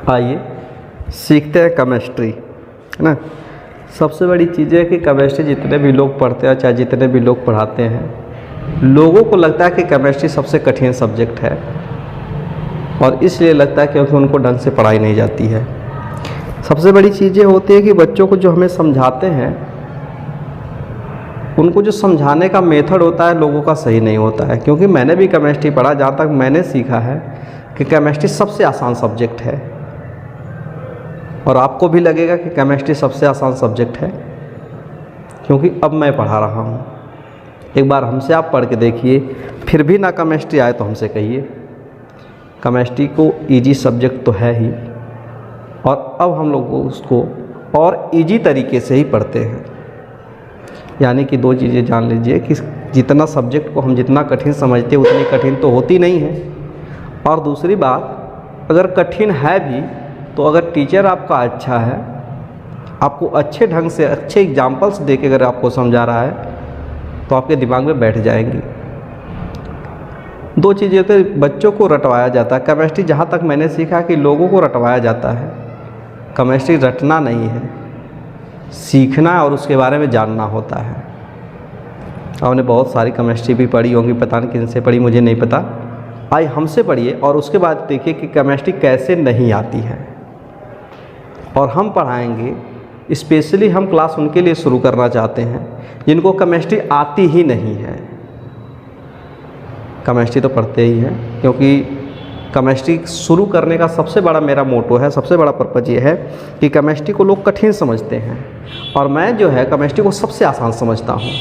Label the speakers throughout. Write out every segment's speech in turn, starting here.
Speaker 1: आइए सीखते हैं केमिस्ट्री, है ना। सबसे बड़ी चीज़ है कि केमिस्ट्री जितने भी लोग पढ़ते हैं, चाहे जितने भी लोग पढ़ाते हैं, लोगों को लगता है कि केमिस्ट्री सबसे कठिन सब्जेक्ट है, और इसलिए लगता है क्योंकि उनको ढंग से पढ़ाई नहीं जाती है। सबसे बड़ी चीज़ ये होती है कि बच्चों को जो हमें समझाते हैं, उनको जो समझाने का मेथड होता है लोगों का सही नहीं होता है। क्योंकि मैंने भी केमिस्ट्री पढ़ा, जहाँ तक मैंने सीखा है कि केमिस्ट्री सबसे आसान सब्जेक्ट है, और आपको भी लगेगा कि केमिस्ट्री सबसे आसान सब्जेक्ट है, क्योंकि अब मैं पढ़ा रहा हूँ। एक बार हमसे आप पढ़ के देखिए, फिर भी ना केमिस्ट्री आए तो हमसे कहिए। केमिस्ट्री को इजी सब्जेक्ट तो है ही, और अब हम लोग उसको और इजी तरीके से ही पढ़ते हैं। यानी कि दो चीज़ें जान लीजिए कि जितना सब्जेक्ट को हम जितना कठिन समझते हैं उतनी कठिन तो होती नहीं है, और दूसरी बात, अगर कठिन है भी तो अगर टीचर आपका अच्छा है, आपको अच्छे ढंग से अच्छे एग्जाम्पल्स दे के अगर आपको समझा रहा है, तो आपके दिमाग में बैठ जाएंगी। दो चीज़ें तो बच्चों को रटवाया जाता है। केमिस्ट्री जहाँ तक मैंने सीखा कि लोगों को रटवाया जाता है। केमिस्ट्री रटना नहीं है, सीखना और उसके बारे में जानना होता है। आपने बहुत सारी केमिस्ट्री भी पढ़ी होंगी, पता नहीं किन से पढ़ी, मुझे नहीं पता। आइए हमसे पढ़िए और उसके बाद देखिए कि केमिस्ट्री कैसे नहीं आती है, और हम पढ़ाएंगे। स्पेशली हम क्लास उनके लिए शुरू करना चाहते हैं जिनको केमिस्ट्री आती ही नहीं है। केमिस्ट्री तो पढ़ते ही हैं, क्योंकि केमिस्ट्री शुरू करने का सबसे बड़ा मेरा मोटो है, सबसे बड़ा पर्पज़ ये है कि केमिस्ट्री को लोग कठिन समझते हैं, और मैं जो है केमिस्ट्री को सबसे आसान समझता हूँ।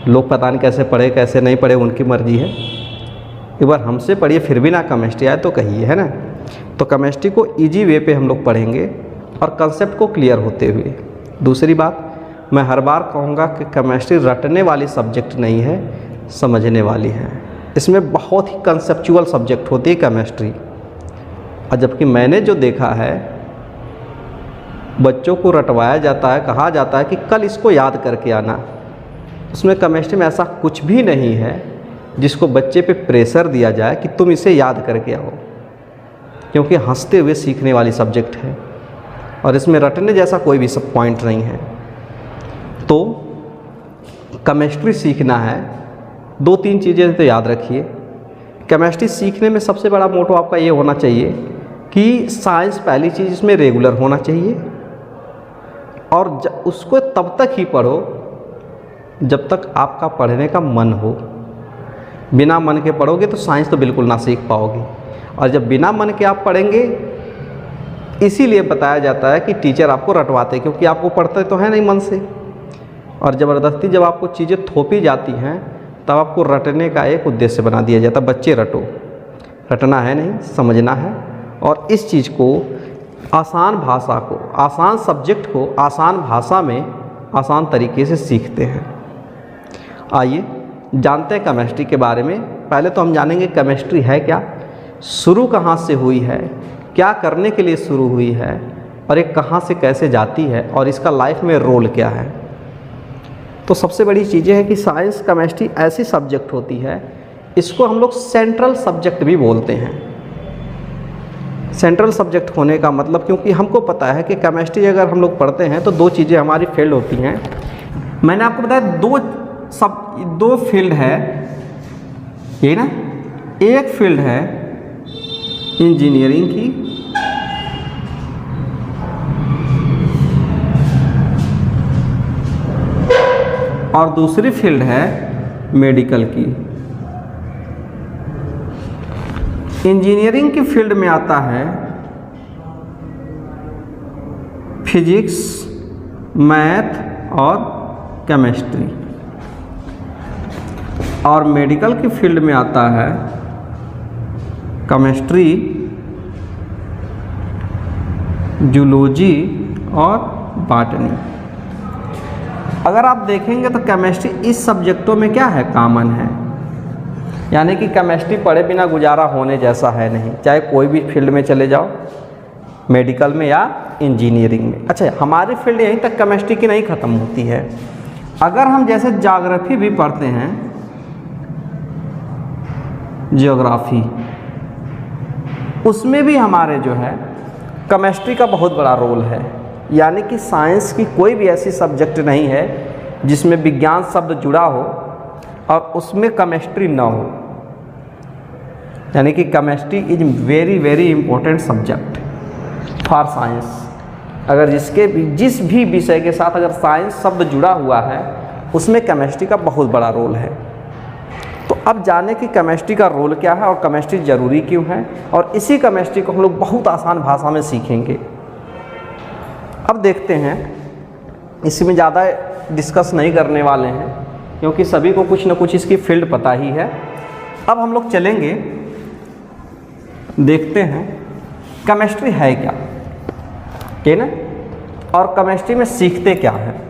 Speaker 1: लोग पता नहीं कैसे पढ़े कैसे नहीं पढ़े, उनकी मर्ज़ी है। एक बार हमसे पढ़िए, फिर भी ना केमिस्ट्री आए तो कहिए, है ना। तो केमिस्ट्री को ईजी वे पे हम लोग पढ़ेंगे, और कंसेप्ट को क्लियर होते हुए। दूसरी बात, मैं हर बार कहूँगा कि केमिस्ट्री रटने वाली सब्जेक्ट नहीं है, समझने वाली है। इसमें बहुत ही कंसेप्चुअल सब्जेक्ट होती है केमिस्ट्री। और जबकि मैंने जो देखा है, बच्चों को रटवाया जाता है, कहा जाता है कि कल इसको याद करके आना। उसमें केमिस्ट्री में ऐसा कुछ भी नहीं है जिसको बच्चे पे प्रेशर दिया जाए कि तुम इसे याद करके आओ, क्योंकि हंसते हुए सीखने वाली सब्जेक्ट है, और इसमें रटने जैसा कोई भी सब पॉइंट नहीं है। तो केमिस्ट्री सीखना है, दो तीन चीज़ें तो याद रखिए। केमिस्ट्री सीखने में सबसे बड़ा मोटो आपका ये होना चाहिए कि साइंस पहली चीज़ इसमें रेगुलर होना चाहिए, और उसको तब तक ही पढ़ो जब तक आपका पढ़ने का मन हो। बिना मन के पढ़ोगे तो साइंस तो बिल्कुल ना सीख पाओगे, और जब बिना मन के आप पढ़ेंगे, इसीलिए बताया जाता है कि टीचर आपको रटवाते, क्योंकि आपको पढ़ते तो है नहीं मन से, और ज़बरदस्ती जब आपको चीज़ें थोपी जाती हैं तब आपको रटने का एक उद्देश्य बना दिया जाता है। बच्चे रटो, रटना है नहीं, समझना है। और इस चीज़ को, आसान भाषा को, आसान सब्जेक्ट को आसान भाषा में आसान तरीके से सीखते हैं। आइए जानते हैं केमिस्ट्री के बारे में। पहले तो हम जानेंगे केमिस्ट्री है क्या, शुरू कहाँ से हुई है, क्या करने के लिए शुरू हुई है, और ये कहाँ से कैसे जाती है, और इसका लाइफ में रोल क्या है। तो सबसे बड़ी चीज़ें हैं कि साइंस केमिस्ट्री ऐसी सब्जेक्ट होती है, इसको हम लोग सेंट्रल सब्जेक्ट भी बोलते हैं। सेंट्रल सब्जेक्ट होने का मतलब, क्योंकि हमको पता है कि केमिस्ट्री अगर हम लोग पढ़ते हैं तो दो चीज़ें हमारी फील्ड होती हैं। मैंने आपको बताया दो फील्ड है, ये ना। एक फील्ड है इंजीनियरिंग की, और दूसरी फील्ड है मेडिकल की। इंजीनियरिंग की फील्ड में आता है फिजिक्स, मैथ और केमिस्ट्री, और मेडिकल की फील्ड में आता है केमिस्ट्री, जूलॉजी और बॉटनी। अगर आप देखेंगे तो केमिस्ट्री इस सब्जेक्टों में क्या है, कॉमन है। यानी कि केमिस्ट्री पढ़े बिना गुजारा होने जैसा है नहीं, चाहे कोई भी फील्ड में चले जाओ, मेडिकल में या इंजीनियरिंग में। अच्छा, हमारी फील्ड यहीं तक केमिस्ट्री की नहीं ख़त्म होती है। अगर हम जैसे ज्योग्राफी भी पढ़ते हैं, ज्योग्राफी, उसमें भी हमारे जो है केमिस्ट्री का बहुत बड़ा रोल है, यानी कि साइंस की कोई भी ऐसी सब्जेक्ट नहीं है जिसमें विज्ञान शब्द जुड़ा हो और उसमें केमिस्ट्री ना हो। यानी कि chemistry is very very important subject for science. अगर जिस भी विषय के साथ अगर साइंस शब्द जुड़ा हुआ है उसमें केमिस्ट्री का बहुत बड़ा रोल है। तो अब जाने कि केमिस्ट्री का रोल क्या है और केमिस्ट्री ज़रूरी क्यों है, और इसी केमिस्ट्री को हम लोग बहुत आसान भाषा में सीखेंगे। अब देखते हैं, इसमें ज़्यादा डिस्कस नहीं करने वाले हैं क्योंकि सभी को कुछ न कुछ इसकी फील्ड पता ही है। अब हम लोग चलेंगे, देखते हैं केमिस्ट्री है क्या, ठीक है ना, और केमिस्ट्री में सीखते क्या है।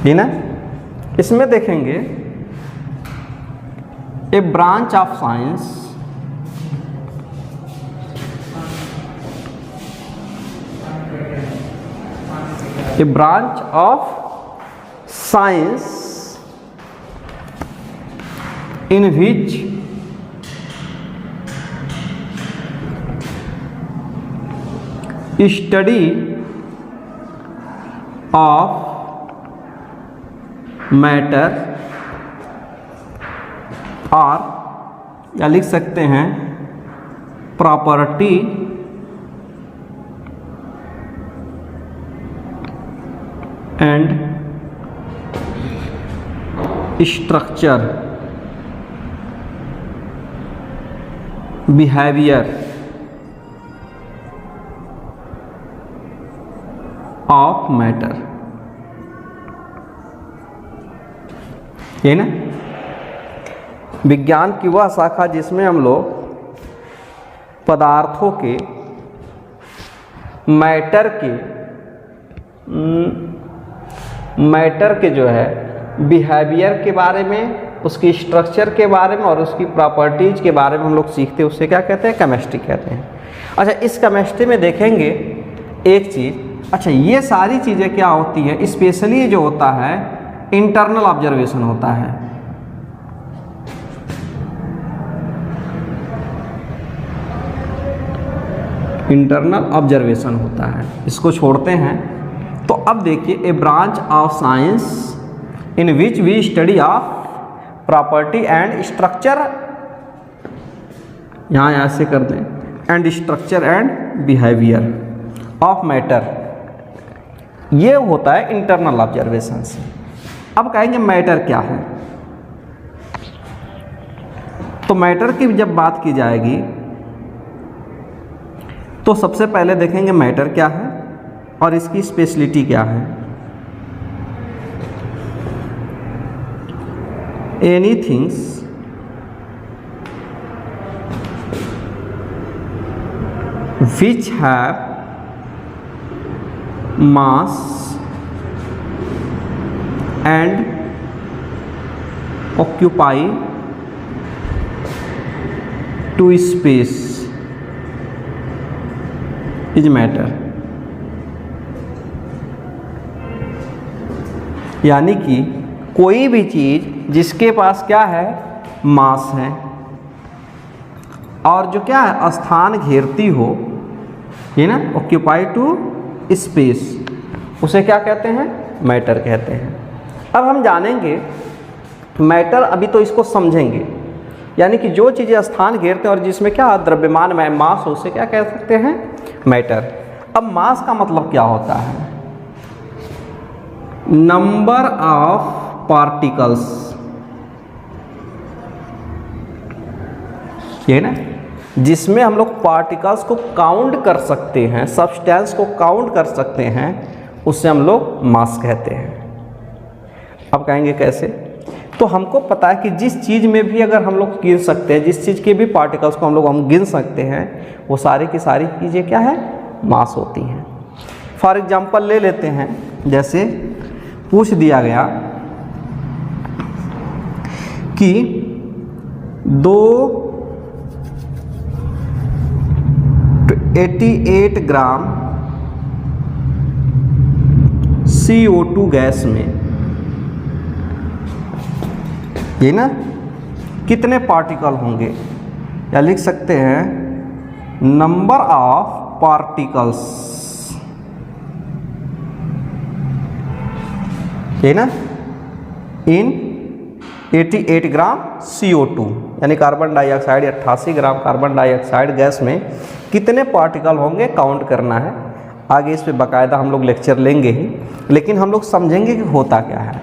Speaker 1: ठीक ना, इसमें देखेंगे a branch of science a branch of science in which study of matter और या लिख सकते हैं property and structure behaviour of matter, ये ना विज्ञान की वह शाखा जिसमें हम लोग पदार्थों के मैटर के जो है बिहेवियर के बारे में, उसकी स्ट्रक्चर के बारे में और उसकी प्रॉपर्टीज़ के बारे में हम लोग सीखते हैं, उससे क्या कहते हैं, केमिस्ट्री कहते हैं। अच्छा, इस केमिस्ट्री में देखेंगे एक चीज़। अच्छा, ये सारी चीज़ें क्या होती है, स्पेशली जो होता है इंटरनल ऑब्जर्वेशन होता है। इंटरनल ऑब्जर्वेशन होता है, इसको छोड़ते हैं। तो अब देखिए, a branch of science in which we study of property and structure, यहाँ ऐसे कर दें, and structure and behaviour of matter, ये होता है इंटरनल ऑब्जर्वेशन से। अब कहेंगे मैटर क्या है, तो मैटर की जब बात की जाएगी तो सबसे पहले देखेंगे मैटर क्या है और इसकी स्पेशलिटी क्या है। Anything which have mass and occupy to space is matter। यानी कि कोई भी चीज़ जिसके पास क्या है, मास है, और जो क्या है, स्थान घेरती हो, ये ना, ऑक्यूपाई टू स्पेस, उसे क्या कहते हैं, मैटर कहते हैं। अब हम जानेंगे मैटर, अभी तो इसको समझेंगे। यानी कि जो चीज़ें स्थान घेरते हैं और जिसमें क्या द्रव्यमान में मास हो, उसे क्या कह सकते हैं, मैटर। अब मास का मतलब क्या होता है, नंबर ऑफ पार्टिकल्स, ये ना, जिसमें हम लोग पार्टिकल्स को काउंट कर सकते हैं, सब्सटेंस को काउंट कर सकते हैं, उससे हम लोग मास कहते हैं। अब कहेंगे कैसे, तो हमको पता है कि जिस चीज़ में भी अगर हम लोग गिन सकते हैं, जिस चीज़ के भी पार्टिकल्स को हम गिन सकते हैं, वो सारी की सारी चीज़ें क्या है, मास होती हैं। फॉर एग्जांपल ले लेते हैं, जैसे पूछ दिया गया कि 88 ग्राम CO2 गैस में ये ना कितने पार्टिकल होंगे, या लिख सकते हैं नंबर ऑफ पार्टिकल्स, ये ना इन 88 ग्राम CO2, यानी carbon dioxide 88 gram carbon dioxide gas में कितने पार्टिकल होंगे काउंट करना है। आगे इस पे बाकायदा हम लोग लेक्चर लेंगे ही, लेकिन हम लोग समझेंगे कि होता क्या है।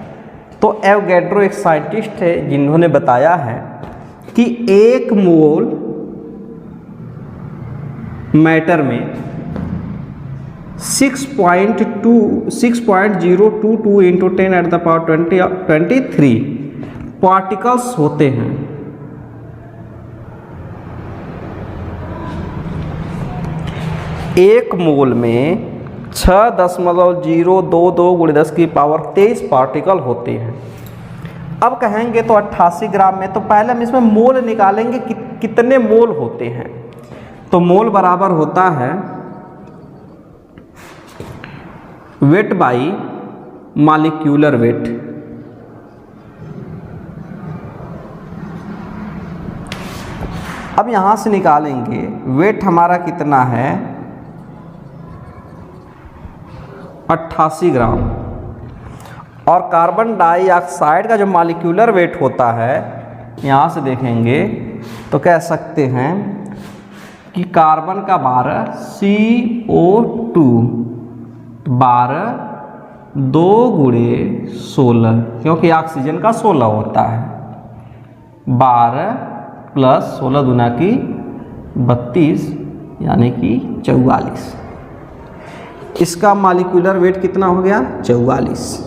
Speaker 1: तो एवोगैड्रो एक साइंटिस्ट है जिन्होंने बताया है कि 1 मोल मैटर में 6.022 इंटू 10 × 23 पार्टिकल्स होते हैं। एक मोल में 6.022 × 10⁻23 पार्टिकल होते हैं। अब कहेंगे तो 88 ग्राम में, तो पहले हम इसमें मोल निकालेंगे कि कितने मोल होते हैं। तो मोल बराबर होता है वेट बाई मॉलिक्यूलर वेट। अब यहाँ से निकालेंगे वेट हमारा कितना है 88 ग्राम, और कार्बन डाइऑक्साइड का जो मॉलिक्यूलर वेट होता है यहाँ से देखेंगे तो कह सकते हैं कि कार्बन का 12 CO2 12 2 × 16, क्योंकि ऑक्सीजन का 16 होता है, 12 + 16 दूना की 32 यानी कि 44। इसका मॉलिक्यूलर वेट कितना हो गया 44।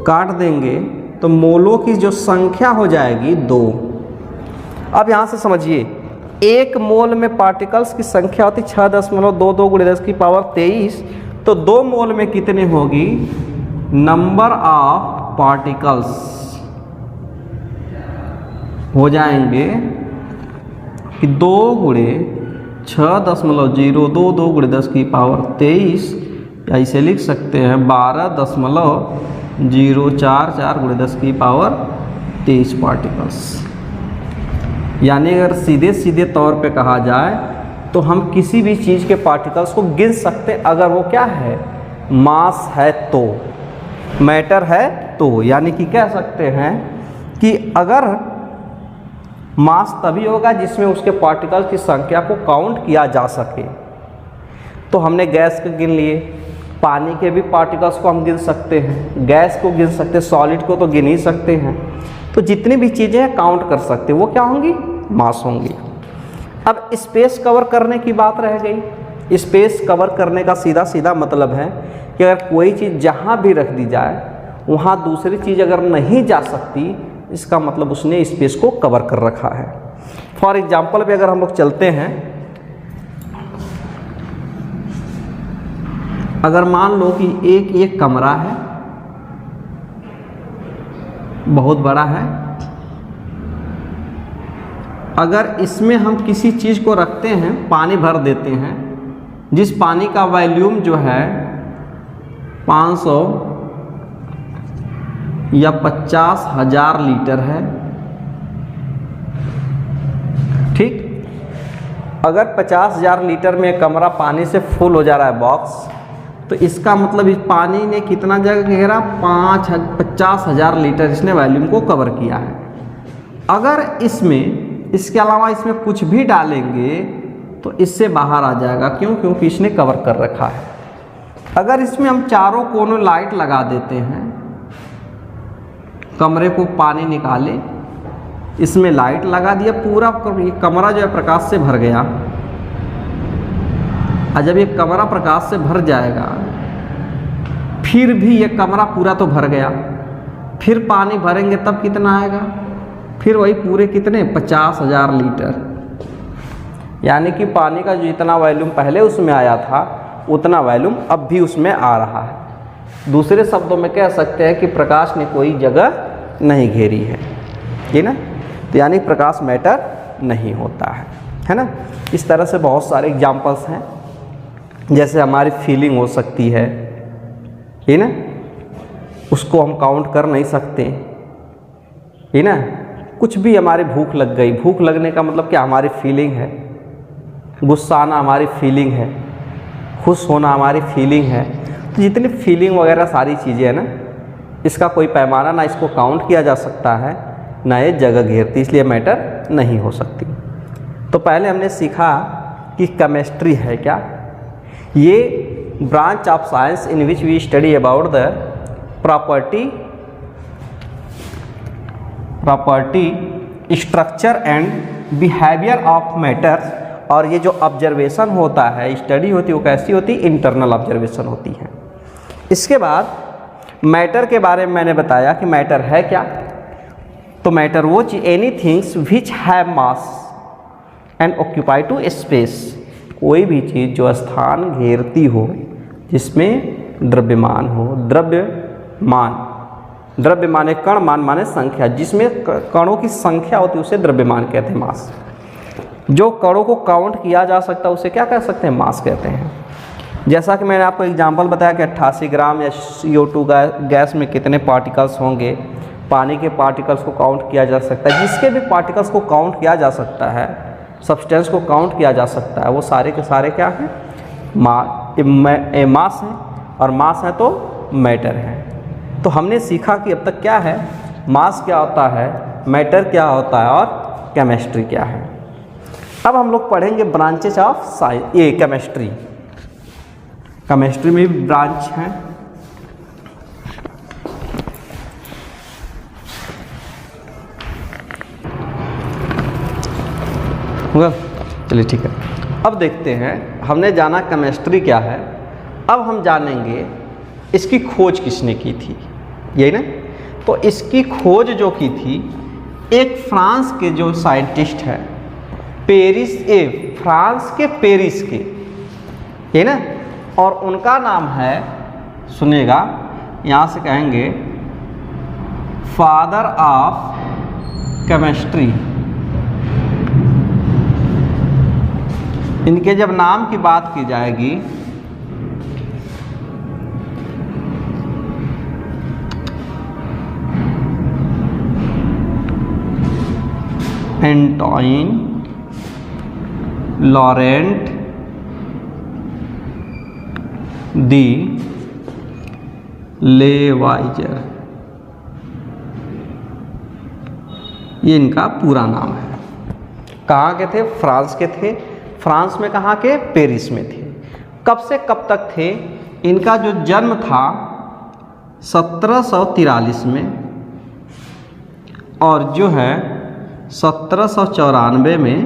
Speaker 1: काट देंगे तो मोलों की जो संख्या हो जाएगी 2। अब यहाँ से समझिए, 1 मोल में पार्टिकल्स की संख्या होती 6.22 × 10⁻23, तो 2 मोल में कितने होगी नंबर ऑफ पार्टिकल्स हो जाएंगे कि 2 × 6.022 × 10⁻23, या इसे लिख सकते हैं 12.044 × 10⁻23 पार्टिकल्स। यानी अगर सीधे सीधे तौर पे कहा जाए तो हम किसी भी चीज़ के पार्टिकल्स को गिन सकते हैं अगर वो क्या है मास है तो, मैटर है तो। यानी कि कह सकते हैं कि अगर मास तभी होगा जिसमें उसके पार्टिकल की संख्या को काउंट किया जा सके। तो हमने गैस को गिन लिए, पानी के भी पार्टिकल्स को हम गिन सकते हैं, गैस को गिन सकते हैं, सॉलिड को तो गिन ही सकते हैं। तो जितनी भी चीज़ें हैं काउंट कर सकते हैं, वो क्या होंगी मास होंगी। अब स्पेस कवर करने की बात रह गई। स्पेस कवर करने का सीधा सीधा मतलब है कि अगर कोई चीज़ जहाँ भी रख दी जाए वहाँ दूसरी चीज़ अगर नहीं जा सकती, इसका मतलब उसने स्पेस को कवर कर रखा है। फॉर एग्जाम्पल पे अगर हम लोग चलते हैं, अगर मान लो कि एक कमरा है, बहुत बड़ा है, अगर इसमें हम किसी चीज़ को रखते हैं, पानी भर देते हैं, जिस पानी का वॉल्यूम जो है 500 या 50,000 लीटर है, ठीक। अगर 50,000 लीटर में कमरा पानी से फुल हो जा रहा है बॉक्स, तो इसका मतलब इस पानी ने कितना जगह घेरा 50,000 लीटर इसने वॉल्यूम को कवर किया है। अगर इसमें इसके अलावा इसमें कुछ भी डालेंगे तो इससे बाहर आ जाएगा, क्यों? क्योंकि इसने कवर कर रखा है। अगर इसमें हम चारों कोनों लाइट लगा देते हैं, कमरे को पानी निकाले, इसमें लाइट लगा दिया, पूरा कमरा जो है प्रकाश से भर गया। और जब ये कमरा प्रकाश से भर जाएगा, फिर भी ये कमरा पूरा तो भर गया, फिर पानी भरेंगे तब कितना आएगा? फिर वही पूरे कितने 50,000 लीटर। यानी कि पानी का जो जितना वॉल्यूम पहले उसमें आया था उतना वॉल्यूम अब भी उसमें आ रहा है। दूसरे शब्दों में कह सकते हैं कि प्रकाश ने कोई जगह नहीं घेरी है, ये ना। तो यानी प्रकाश मैटर नहीं होता है ना। इस तरह से बहुत सारे एग्जाम्पल्स हैं, जैसे हमारी फीलिंग हो सकती है, ये ना, उसको हम काउंट कर नहीं सकते। ये ना, कुछ भी हमारी भूख लग गई, भूख लगने का मतलब क्या, हमारी फीलिंग है, गुस्सा आना हमारी फीलिंग है, खुश होना हमारी फीलिंग है। तो जितनी फीलिंग वगैरह सारी चीज़ें हैं ना, इसका कोई पैमाना ना इसको काउंट किया जा सकता है, ना ये जगह घेरती, इसलिए मैटर नहीं हो सकती। तो पहले हमने सीखा कि केमिस्ट्री है क्या, ये branch of science in which we study about the property structure and behaviour of matters. और ये जो ऑब्जर्वेशन होता है, स्टडी होती है, वो कैसी होती है, इंटरनल ऑब्जर्वेशन होती है। इसके बाद मैटर के बारे में मैंने बताया कि मैटर है क्या। तो मैटर वो चीज, any things which have mass and occupy to space, कोई भी चीज़ जो स्थान घेरती हो, जिसमें द्रव्यमान हो, द्रव्यमान एक कण, मान माने संख्या, जिसमें कणों की संख्या होती है उसे द्रव्यमान कहते हैं, मास। जो कणों को काउंट किया जा सकता है उसे क्या कह सकते हैं, मास कहते हैं। जैसा कि मैंने आपको एग्जांपल बताया कि 88 ग्राम या CO2 गैस में कितने पार्टिकल्स होंगे, पानी के पार्टिकल्स को काउंट किया जा सकता है, जिसके भी पार्टिकल्स को काउंट किया जा सकता है, सब्सटेंस को काउंट किया जा सकता है, वो सारे के सारे क्या हैं, मास है, और मास है तो मैटर है। तो हमने सीखा कि अब तक क्या है, मास क्या होता है, मैटर क्या होता है, और केमिस्ट्री क्या है। अब हम लोग पढ़ेंगे ब्रांचेस ऑफ साइंस, ये केमिस्ट्री में भी ब्रांच हैं। चलिए ठीक है, अब देखते हैं, हमने जाना केमिस्ट्री क्या है, अब हम जानेंगे इसकी खोज किसने की थी, यही ना। तो इसकी खोज जो की थी एक फ्रांस के जो साइंटिस्ट है, फ्रांस के पेरिस के, ये ना, और उनका नाम है, सुनेगा, यहाँ से कहेंगे फादर ऑफ केमिस्ट्री। इनके जब नाम की बात की जाएगी एंटोइन लॉरेंट दी लेवाइजर, ये इनका पूरा नाम है। कहाँ के थे, फ्रांस के थे। फ्रांस में कहाँ के, पेरिस में थे। कब से कब तक थे, इनका जो जन्म था 1743 में, और जो है 1794 में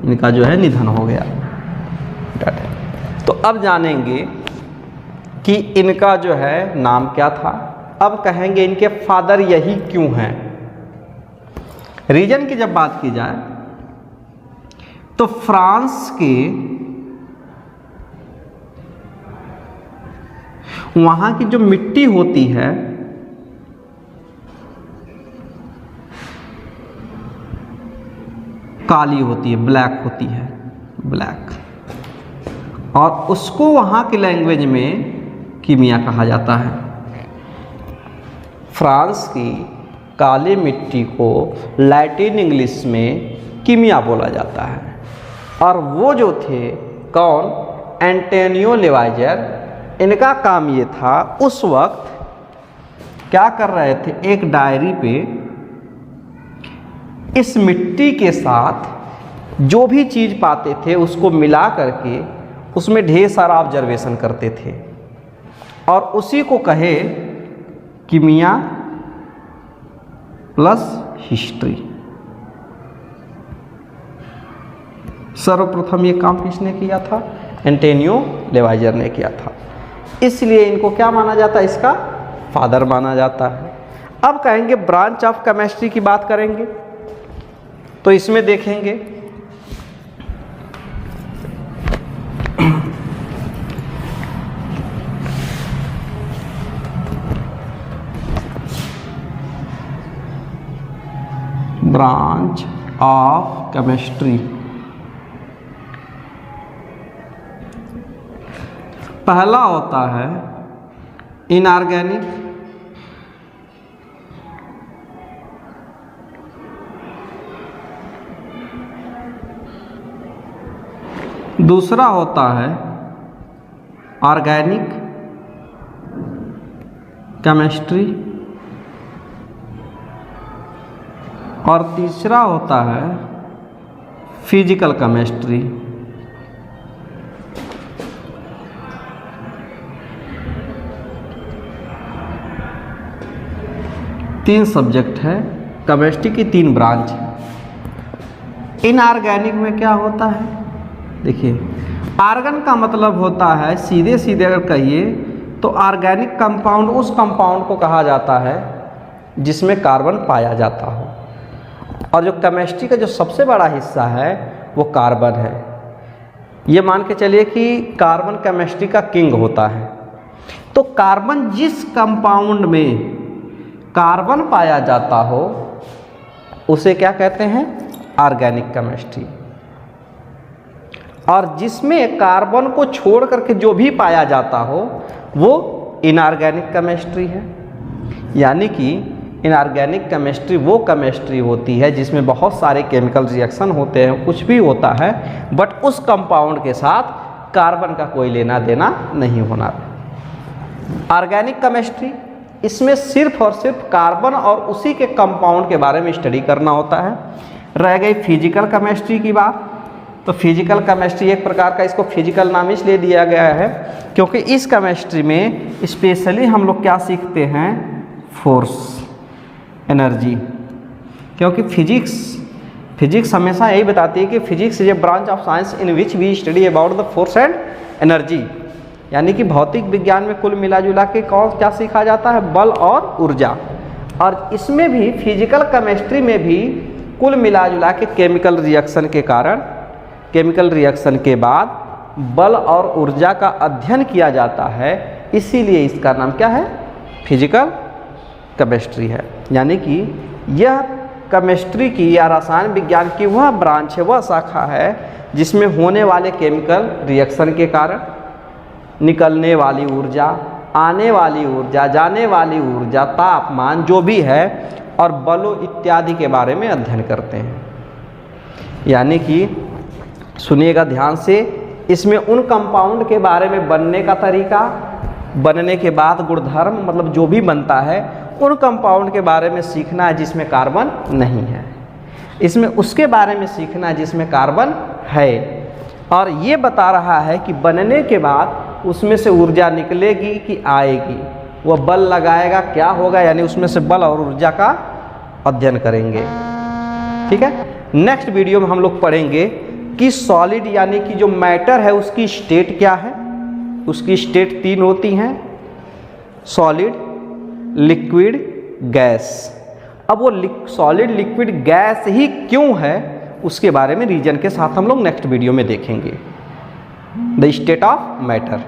Speaker 1: इनका जो है निधन हो गया। तो अब जानेंगे कि इनका जो है नाम क्या था। अब कहेंगे इनके फादर यही क्यों हैं। रीजन की जब बात की जाए तो फ्रांस के वहाँ की जो मिट्टी होती है काली होती है, ब्लैक होती है, ब्लैक, और उसको वहाँ की लैंग्वेज में कीमिया कहा जाता है। फ्रांस की काली मिट्टी को लैटिन इंग्लिश में कीमिया बोला जाता है। और वो जो थे कौन, एंटोनियो लेवाइजर, इनका काम ये था, उस वक्त क्या कर रहे थे, एक डायरी पे इस मिट्टी के साथ जो भी चीज़ पाते थे उसको मिला करके उसमें ढेर सारा ऑब्जर्वेशन करते थे, और उसी को कहे कीमिया प्लस हिस्ट्री। सर्वप्रथम ये काम किसने किया था, एंटोनियो लेवाइजर ने किया था, इसलिए इनको क्या माना जाता है, इसका फादर माना जाता है। अब कहेंगे ब्रांच ऑफ केमिस्ट्री की बात करेंगे तो इसमें देखेंगे ब्रांच ऑफ केमिस्ट्री, पहला होता है इनऑर्गेनिक दूसरा होता है ऑर्गेनिक केमिस्ट्री और तीसरा होता है फिजिकल केमिस्ट्री। तीन सब्जेक्ट है, केमिस्ट्री की तीन ब्रांच है। इनऑर्गेनिक में क्या होता है, देखिए आर्गन का मतलब होता है, सीधे सीधे अगर कहिए तो ऑर्गेनिक कंपाउंड उस कंपाउंड को कहा जाता है जिसमें कार्बन पाया जाता हो, और जो केमिस्ट्री का जो सबसे बड़ा हिस्सा है वो कार्बन है। ये मान के चलिए कि कार्बन केमिस्ट्री का किंग होता है। तो कार्बन जिस कंपाउंड में कार्बन पाया जाता हो उसे क्या कहते हैं, ऑर्गेनिक केमिस्ट्री। और जिसमें कार्बन को छोड़ करके जो भी पाया जाता हो वो इनऑर्गेनिक केमिस्ट्री है। यानी कि इनऑर्गेनिक केमिस्ट्री वो केमिस्ट्री होती है जिसमें बहुत सारे केमिकल रिएक्शन होते हैं, कुछ भी होता है, बट उस कंपाउंड के साथ कार्बन का कोई लेना देना नहीं होना। ऑर्गेनिक केमिस्ट्री, इसमें सिर्फ और सिर्फ कार्बन और उसी के कंपाउंड के बारे में स्टडी करना होता है। रह गई फिजिकल केमिस्ट्री की बात, तो फिजिकल केमिस्ट्री एक प्रकार का, इसको फिजिकल नाम इसलिए दिया गया है क्योंकि इस केमिस्ट्री में स्पेशली हम लोग क्या सीखते हैं, फोर्स, एनर्जी। क्योंकि फिजिक्स हमेशा यही बताती है कि physics is a branch of science in which we study about the force and energy. यानी कि भौतिक विज्ञान में कुल मिला जुला के क्या सीखा जाता है, बल और ऊर्जा। और इसमें भी फिजिकल केमिस्ट्री में भी कुल मिला जुला के केमिकल रिएक्शन के कारण, केमिकल रिएक्शन के बाद बल और ऊर्जा का अध्ययन किया जाता है, इसीलिए इसका नाम क्या है, फिजिकल केमिस्ट्री है। यानी कि यह केमिस्ट्री की या रसायन विज्ञान की वह ब्रांच है, वह शाखा है जिसमें होने वाले केमिकल रिएक्शन के कारण निकलने वाली ऊर्जा, आने वाली ऊर्जा, जाने वाली ऊर्जा, तापमान जो भी है और बलों इत्यादि के बारे में अध्ययन करते हैं। यानी कि सुनिएगा ध्यान से, इसमें उन कंपाउंड के बारे में बनने का तरीका, बनने के बाद गुणधर्म, मतलब जो भी बनता है उन कंपाउंड के बारे में सीखना है जिसमें कार्बन नहीं है। इसमें उसके बारे में सीखना है जिसमें कार्बन है। और ये बता रहा है कि बनने के बाद उसमें से ऊर्जा निकलेगी कि आएगी, वह बल लगाएगा क्या होगा, यानी उसमें से बल और ऊर्जा का अध्ययन करेंगे। ठीक है, नेक्स्ट वीडियो में हम लोग पढ़ेंगे कि सॉलिड यानी कि जो मैटर है उसकी स्टेट क्या है। उसकी स्टेट तीन होती हैं, सॉलिड, लिक्विड, गैस। अब वो सॉलिड, लिक्विड, गैस ही क्यों है उसके बारे में रीजन के साथ हम लोग नेक्स्ट वीडियो में देखेंगे, द स्टेट ऑफ मैटर।